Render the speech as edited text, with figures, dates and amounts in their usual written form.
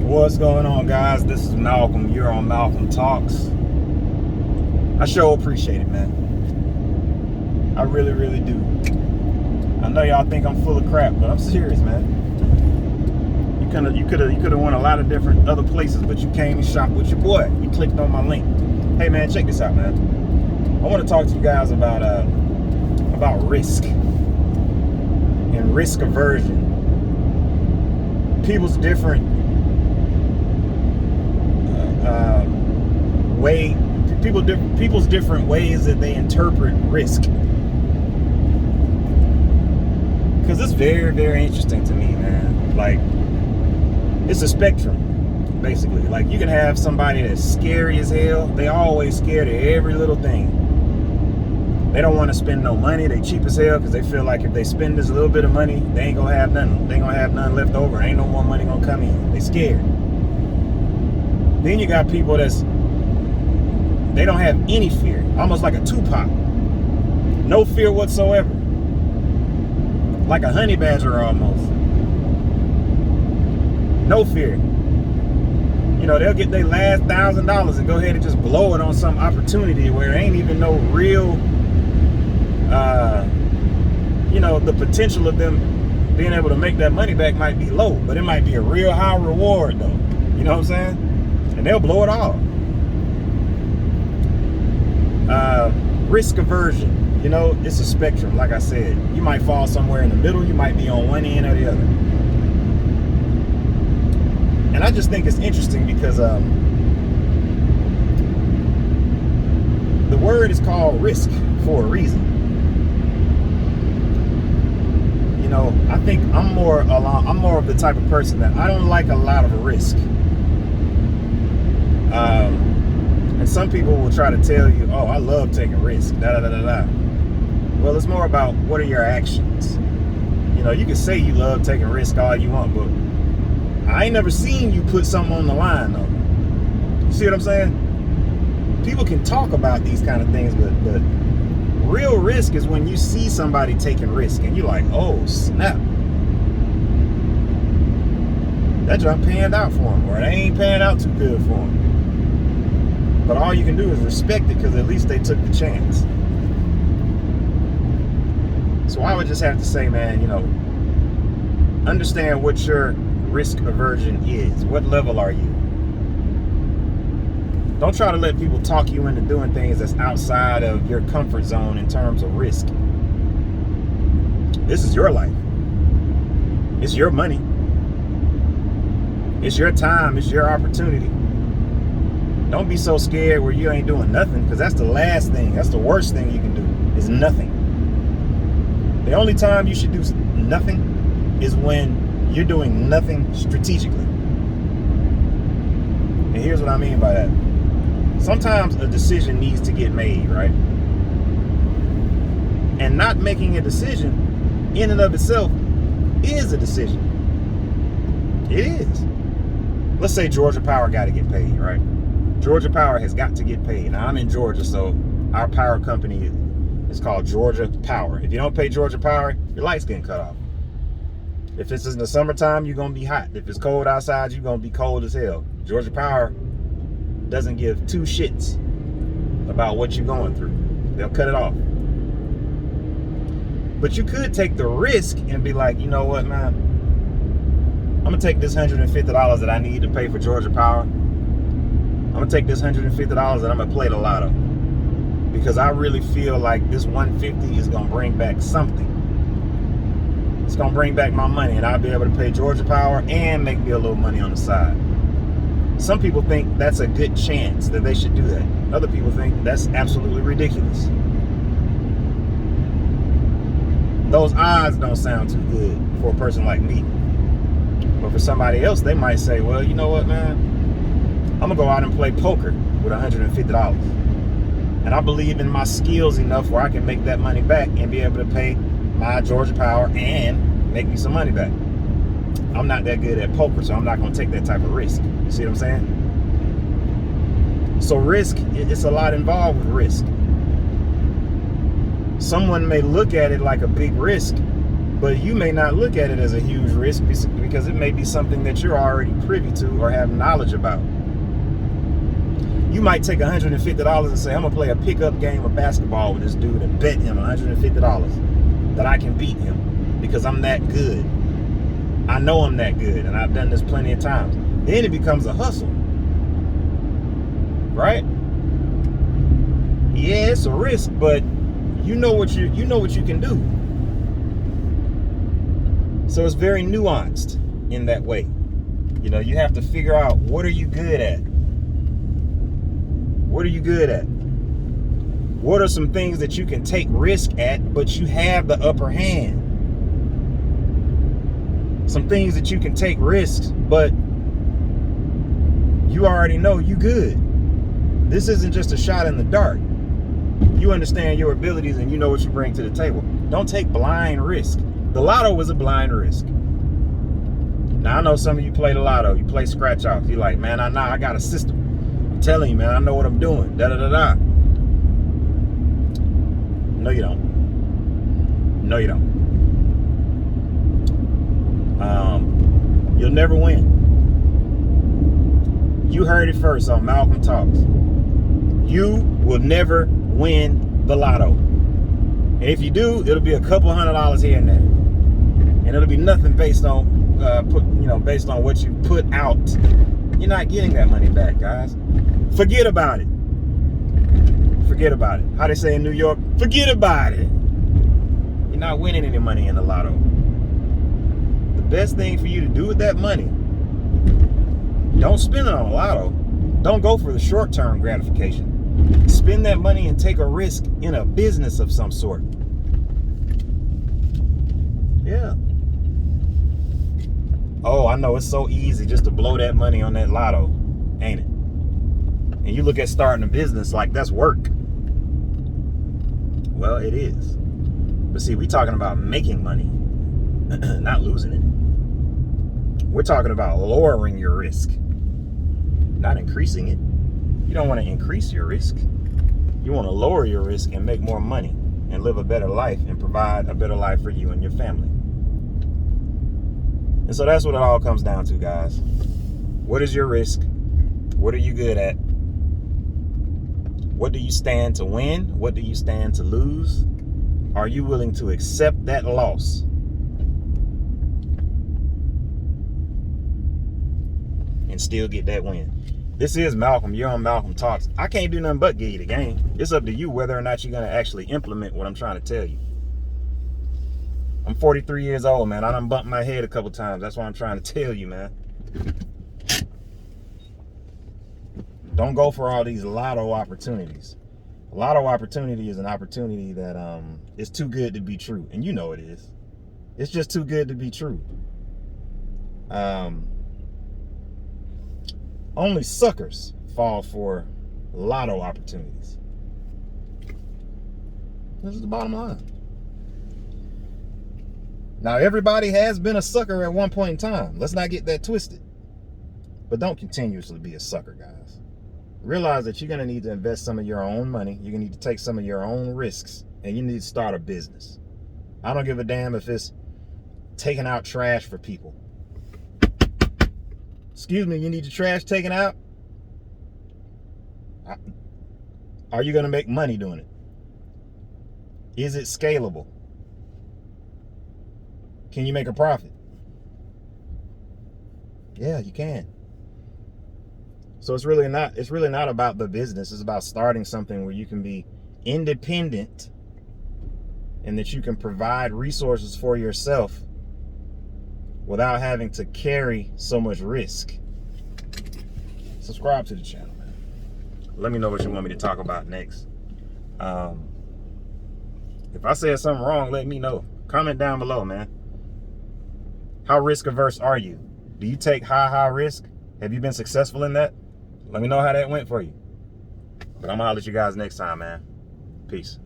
What's going on, guys? This is Malcolm. You're on Malcolm Talks. I sure appreciate it, man. I really, really do. I know y'all think I'm full of crap, but I'm serious, man. You could have went a lot of different other places, but you came and shopped with your boy. You clicked on my link. Hey, man, check this out, man. I want to talk to you guys about risk and risk aversion. People's different people's different ways that they interpret risk, because it's very, very interesting to me, man. Like, it's a spectrum, basically. Like, you can have somebody that's scary as hell. They always scared of every little thing. They don't want to spend no money. They cheap as hell because they feel like if they spend this little bit of money, they ain't gonna have nothing. They ain't gonna have nothing left over. Ain't no more money gonna come in. They scared. Then you got people they don't have any fear, almost like a Tupac. No fear whatsoever. Like a honey badger almost. No fear. You know, they'll get their last $1,000 and go ahead and just blow it on some opportunity where there ain't even no real, the potential of them being able to make that money back might be low, but it might be a real high reward though. You know what I'm saying? And they'll blow it all. Risk aversion, it's a spectrum. Like I said, you might fall somewhere in the middle. You might be on one end or the other. And I just think it's interesting because the word is called risk for a reason. I think I'm more of the type of person that I don't like a lot of risk. And some people will try to tell you, oh, I love taking risks, Well, it's more about what are your actions. You can say you love taking risks all you want, but I ain't never seen you put something on the line, though. You see what I'm saying? People can talk about these kind of things, but real risk is when you see somebody taking risk and you're like, oh, snap. That junk panned out for them, or they ain't panned out too good for them. But all you can do is respect it because at least they took the chance. So I would just have to say, man, understand what your risk aversion is. What level are you? Don't try to let people talk you into doing things that's outside of your comfort zone in terms of risk. This is your life. It's your money. It's your time. It's your opportunity. Don't be so scared where you ain't doing nothing, because that's the last thing. That's the worst thing you can do, is nothing. The only time you should do nothing is when you're doing nothing strategically. And here's what I mean by that. Sometimes a decision needs to get made, right? And not making a decision in and of itself is a decision. It is. Let's say Georgia Power got to get paid, right? Georgia Power has got to get paid. Now, I'm in Georgia, so our power company is called Georgia Power. If you don't pay Georgia Power, your lights getting cut off. If it's in the summertime, you're going to be hot. If it's cold outside, you're going to be cold as hell. Georgia Power doesn't give two shits about what you're going through. They'll cut it off. But you could take the risk and be like, you know what, man? I'm going to take this $150 that I need to pay for Georgia Power. I'm going to take this $150 and I'm going to play the lotto. Because I really feel like this $150 is going to bring back something. It's going to bring back my money, and I'll be able to pay Georgia Power and make me a little money on the side. Some people think that's a good chance that they should do that. Other people think that's absolutely ridiculous. Those odds don't sound too good for a person like me. But for somebody else, they might say, well, you know what, man? I'm going to go out and play poker with $150. And I believe in my skills enough where I can make that money back and be able to pay my Georgia Power and make me some money back. I'm not that good at poker, so I'm not going to take that type of risk. You see what I'm saying? So risk, it's a lot involved with risk. Someone may look at it like a big risk, But you may not look at it as a huge risk because it may be something that you're already privy to or have knowledge about. You might take $150 and say, I'm gonna play a pickup game of basketball with this dude and bet him $150 that I can beat him because I'm that good. I know I'm that good, and I've done this plenty of times. Then it becomes a hustle, right? Yeah, it's a risk, but you know what you can do. So it's very nuanced in that way. You know, you have to figure out, what are you good at? What are you good at? What are some things that you can take risk at, but you have the upper hand? Some things that you can take risks, but you already know you good. This isn't just a shot in the dark. You understand your abilities and you know what you bring to the table. Don't take blind risk. The lotto was a blind risk. Now, I know some of you play the lotto. You play scratch off. You're like, man, I got a system. I'm telling you, man, I know what I'm doing. Da-da-da-da. No, you don't. No, you don't. You'll never win. You heard it first on Malcolm Talks. You will never win the lotto. And if you do, it'll be a couple $100 here and there. And it'll be nothing based on based on what you put out. You're not getting that money back, guys. Forget about it. Forget about it. How they say in New York, forget about it. You're not winning any money in the lotto. The best thing for you to do with that money, don't spend it on a lotto. Don't go for the short-term gratification. Spend that money and take a risk in a business of some sort. Yeah. Oh, I know, it's so easy just to blow that money on that lotto, ain't it? And you look at starting a business like that's work. Well, it is. But see, we're talking about making money, not losing it. We're talking about lowering your risk, not increasing it. You don't want to increase your risk. You want to lower your risk and make more money and live a better life and provide a better life for you and your family. And so that's what it all comes down to, guys. What is your risk? What are you good at? What do you stand to win? What do you stand to lose? Are you willing to accept that loss? And still get that win. This is Malcolm. You're on Malcolm Talks. I can't do nothing but give you the game. It's up to you whether or not you're going to actually implement what I'm trying to tell you. I'm 43 years old, man. I done bumped my head a couple times. That's what I'm trying to tell you, man. Don't go for all these lotto opportunities. A lotto opportunity is an opportunity that is too good to be true. And you know it is. It's just too good to be true. Only suckers fall for lotto opportunities. This is the bottom line. Now, everybody has been a sucker at one point in time. Let's not get that twisted. But don't continuously be a sucker, guys. Realize that you're going to need to invest some of your own money. You're going to need to take some of your own risks. And you need to start a business. I don't give a damn if it's taking out trash for people. Excuse me, you need your trash taken out? Are you going to make money doing it? Is it scalable? Can you make a profit? Yeah, you can. So it's really not about the business. It's about starting something where you can be independent and that you can provide resources for yourself without having to carry so much risk. Subscribe to the channel, man. Let me know what you want me to talk about next. If I said something wrong, let me know. Comment down below, man. How risk averse are you? Do you take high risk? Have you been successful in that? Let me know how that went for you. But I'm gonna holler at you guys next time, man. Peace.